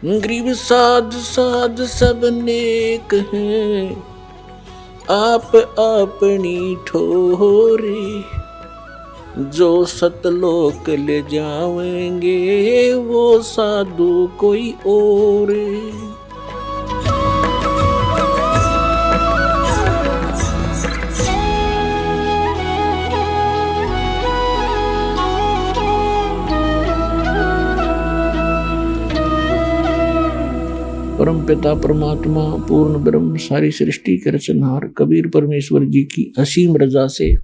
गरीब साध साध सब नेक हैं, आप अपनी ठोरे। जो सतलोक ले जावेंगे वो साधु कोई और। परम पिता परमात्मा पूर्ण ब्रह्म सारी सृष्टि के रचनहार कबीर परमेश्वर जी की असीम रजा से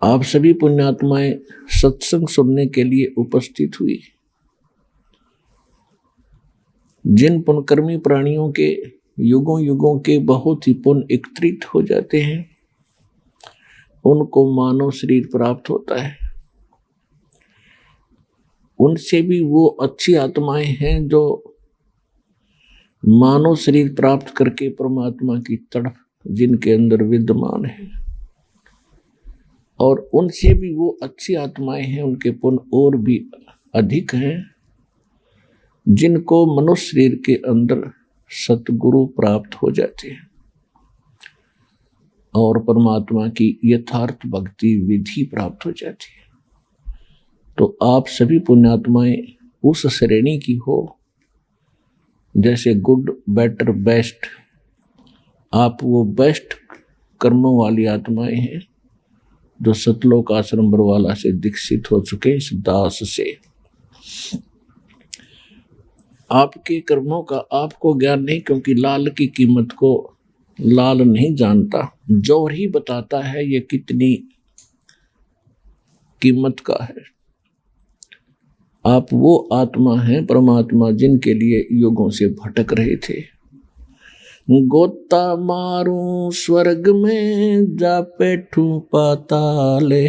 आप सभी पुण्यात्माएं सत्संग सुनने के लिए उपस्थित हुई। जिन पुण्यकर्मी प्राणियों के युगों युगों के बहुत ही पुण्य एकत्रित हो जाते हैं उनको मानव शरीर प्राप्त होता है। उनसे भी वो अच्छी आत्माएं हैं जो मानव शरीर प्राप्त करके परमात्मा की तड़प जिनके अंदर विद्यमान है, और उनसे भी वो अच्छी आत्माएं हैं, उनके पुण्य और भी अधिक हैं, जिनको मनुष्य शरीर के अंदर सतगुरु प्राप्त हो जाते हैं और परमात्मा की यथार्थ भक्ति विधि प्राप्त हो जाती है। तो आप सभी पुण्यात्माएं उस श्रेणी की हो जैसे गुड बेटर बेस्ट, आप वो बेस्ट कर्मों वाली आत्माएं हैं जो सतलोक आश्रम बरवाला से दीक्षित हो चुके इस दास से। आपके कर्मों का आपको ज्ञान नहीं, क्योंकि लाल की कीमत को लाल नहीं जानता, जौहर ही बताता है ये कितनी कीमत का है। आप वो आत्मा हैं परमात्मा जिनके लिए युगों से भटक रहे थे। गोता मारूं स्वर्ग में जा बैठूं पाताले,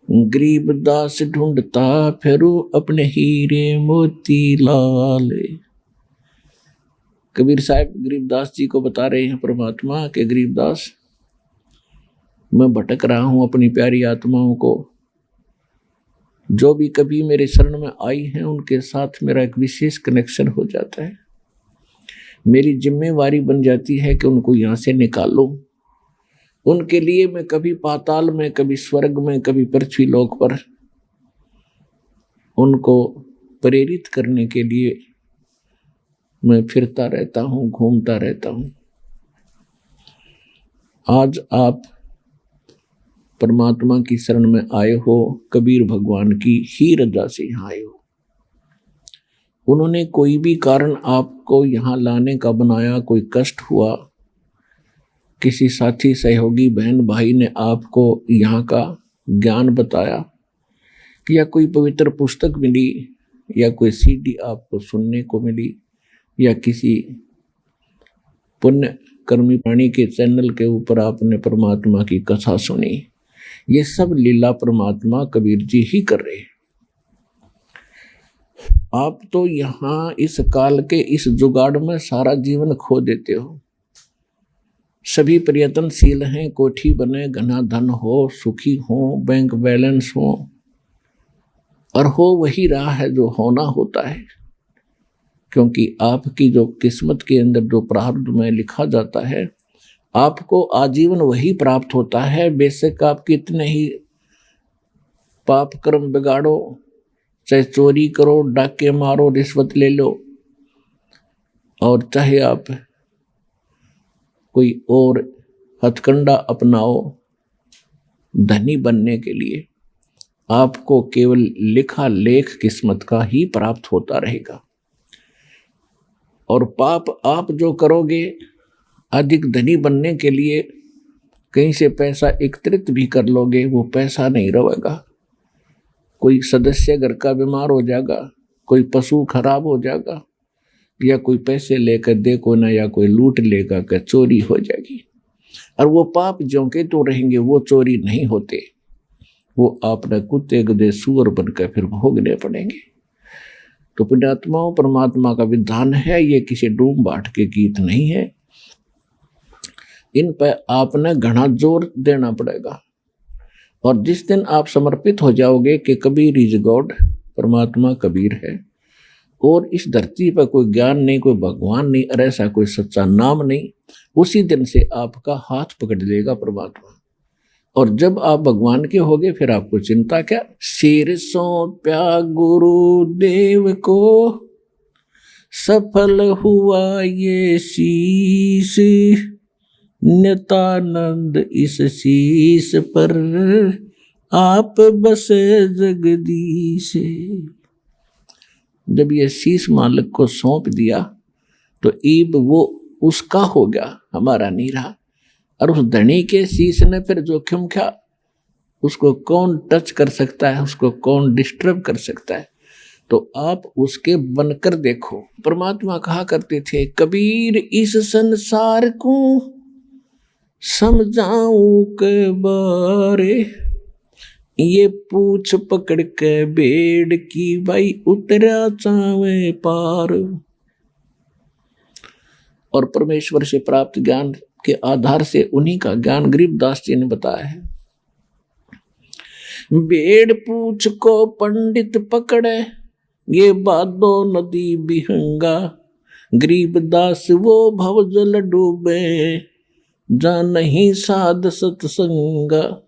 गरीब दास ढूंढता फिरूं अपने हीरे मोती लाले। कबीर साहब गरीबदास जी को बता रहे हैं परमात्मा के गरीबदास मैं भटक रहा हूं अपनी प्यारी आत्माओं को, जो भी कभी मेरे शरण में आई हैं उनके साथ मेरा एक विशेष कनेक्शन हो जाता है। मेरी जिम्मेवारी बन जाती है कि उनको यहाँ से निकालूं। उनके लिए मैं कभी पाताल में, कभी स्वर्ग में, कभी पृथ्वी लोक पर उनको प्रेरित करने के लिए मैं फिरता रहता हूँ, घूमता रहता हूँ। आज आप परमात्मा की शरण में आए हो, कबीर भगवान की ही रजा से यहाँ आए हो। उन्होंने कोई भी कारण आपको यहाँ लाने का बनाया, कोई कष्ट हुआ, किसी साथी सहयोगी बहन भाई ने आपको यहाँ का ज्ञान बताया, या कोई पवित्र पुस्तक मिली, या कोई सीडी आपको सुनने को मिली, या किसी पुण्य कर्मी प्राणी के चैनल के ऊपर आपने परमात्मा की कथा सुनी, ये सब लीला परमात्मा कबीर जी ही कर रहे हैं। आप तो यहाँ इस काल के इस जुगाड़ में सारा जीवन खो देते हो। सभी प्रयत्नशील हैं, कोठी बने, घना धन हो, सुखी हो, बैंक बैलेंस हो, और हो वही रहा है जो होना होता है, क्योंकि आपकी जो किस्मत के अंदर जो प्रारब्ध में लिखा जाता है आपको आजीवन वही प्राप्त होता है। बेशक आप कितने ही पाप कर्म बिगाड़ो, चाहे चोरी करो, डाके मारो, रिश्वत ले लो, और चाहे आप कोई और हथकंडा अपनाओ धनी बनने के लिए, आपको केवल लिखा लेख किस्मत का ही प्राप्त होता रहेगा। और पाप आप जो करोगे अधिक धनी बनने के लिए कहीं से पैसा एकत्रित भी कर लोगे, वो पैसा नहीं रहेगा। कोई सदस्य घर का बीमार हो जाएगा, कोई पशु खराब हो जाएगा, या कोई पैसे लेकर देखो ना, या कोई लूट लेगा कि चोरी हो जाएगी, और वो पाप ज्यों के तो रहेंगे, वो चोरी नहीं होते, वो आपने कुत्ते गधे सूअर बनकर फिर भोगने पड़ेंगे। तो पुण्यात्माओं परमात्मा का विधान है, ये किसी डूम बाट के गीत नहीं है। इन पर आपने घना जोर देना पड़ेगा। और जिस दिन आप समर्पित हो जाओगे कि कबीर इज गॉड, परमात्मा कबीर है, और इस धरती पर कोई ज्ञान नहीं, कोई भगवान नहीं, और ऐसा कोई सच्चा नाम नहीं, उसी दिन से आपका हाथ पकड़ लेगा परमात्मा। और जब आप भगवान के होगे फिर आपको चिंता क्या। सिर सौंप्या गुरुदेव को, सफल हुआ ये शीश, नित्यानंद इस शीश पर आप बसे जगदीश। जब ये शीश मालिक को सौंप दिया तो ईब वो उसका हो गया, हमारा नहीं रहा। और उस धनी के शीश ने फिर जोखिम क्या, उसको कौन टच कर सकता है, उसको कौन डिस्टर्ब कर सकता है। तो आप उसके बनकर देखो। परमात्मा कहा करते थे, कबीर इस संसार को समझाऊं के बारे, ये पूछ पकड़ के बेड़ की भाई उतरा चावे पार। और परमेश्वर से प्राप्त ज्ञान के आधार से उन्हीं का ज्ञान गरीबदास जी ने बताया है। बेड़ पूछ को पंडित पकड़े, ये बादो नदी बिहंगा, गरीबदास वो भव जल डूबे, जा नहीं साध सत्संगा।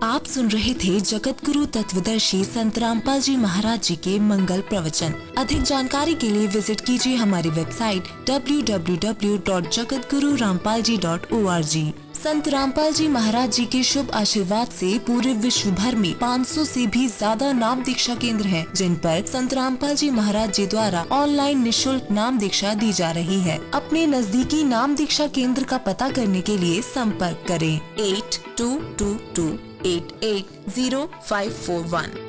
आप सुन रहे थे जगत गुरु तत्वदर्शी संत रामपाल जी महाराज जी के मंगल प्रवचन। अधिक जानकारी के लिए विजिट कीजिए हमारी वेबसाइट www.jagatgururampalji.org। संत रामपाल जी महाराज जी के शुभ आशीर्वाद से पूरे विश्व भर में 500 से भी ज्यादा नाम दीक्षा केंद्र हैं, जिन पर संत रामपाल जी महाराज जी द्वारा ऑनलाइन निशुल्क नाम दीक्षा दी जा रही है। अपने नजदीकी नाम दीक्षा केंद्र का पता करने के लिए संपर्क करें 8222880541।